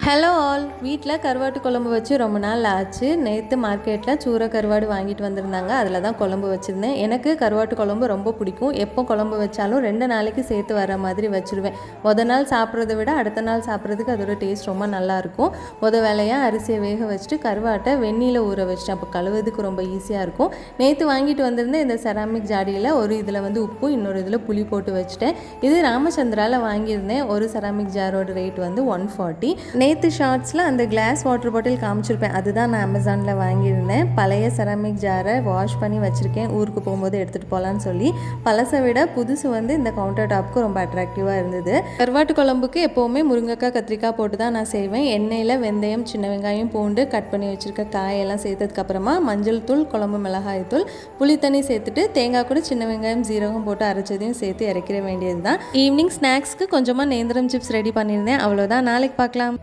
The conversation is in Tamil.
ஹலோ ஆல், வீட்டில் கருவாட்டு குழம்பு வச்சு ரொம்ப நாள் ஆச்சு. நேற்று மார்க்கெட்டில் சூறை கருவாடு வாங்கிட்டு வந்திருந்தாங்க. அதில் தான் குழம்பு வச்சுருந்தேன். எனக்கு கருவாட்டு குழம்பு ரொம்ப பிடிக்கும். எப்போ குழம்பு வச்சாலும் 2 நாளைக்கு சேர்த்து வர மாதிரி வச்சுருவேன். நாள் சாப்பிட்றத விட அடுத்த நாள் சாப்பிட்றதுக்கு அதோட டேஸ்ட் ரொம்ப நல்லாயிருக்கும். வேலையாக அரிசியை வேக வச்சுட்டு கருவாட்டை வெந்நீரில் ஊற வச்சுட்டேன். அப்போ கழுவுறதுக்கு ரொம்ப ஈஸியாக இருக்கும். நேற்று வாங்கிட்டு வந்திருந்தேன் இந்த செராமிக் ஜாடியில் ஒரு இதில் உப்பு, இன்னொரு இதில் புளி போட்டு வச்சுட்டேன். இது ராமச்சந்திராவில் வாங்கியிருந்தேன். ஒரு செராமிக் ஜாரோட ரேட் 140. நேற்று ஷார்ட்ஸில் அந்த கிளாஸ் வாட்டர் பாட்டில் காமிச்சிருப்பேன். அதுதான் நான் அமேசானில் வாங்கியிருந்தேன். பழைய செராமிக் ஜாரை வாஷ் பண்ணி வச்சுருக்கேன். ஊருக்கு போகும்போது எடுத்துகிட்டு போகலான்னு சொல்லி. பழசை விட புதுசு இந்த கவுண்டர் டாப்புக்கு ரொம்ப அட்ராக்டிவாக இருந்தது. கருவாட்டு குழம்புக்கு எப்போவுமே முருங்கைக்காய், கத்திரிக்காய் போட்டு தான் நான் செய்வேன். எண்ணெயில் வெந்தயம், சின்ன வெங்காயம், பூண்டு, கட் பண்ணி வச்சுருக்க காயெல்லாம் சேர்த்ததுக்கப்புறமா மஞ்சள் தூள், குழம்பு மிளகாய் தூள், புளித்தண்ணி சேர்த்துட்டு தேங்காய் கூட சின்ன வெங்காயம், ஜீரகம் போட்டு அரைச்சதையும் சேர்த்து இறக்கிற வேண்டியது தான். ஈவினிங் ஸ்நாக்ஸ்க்கு கொஞ்சமாக நேந்திரம் சிப்ஸ் ரெடி பண்ணியிருந்தேன். அவ்வளோதான். நாளைக்கு பார்க்கலாம்.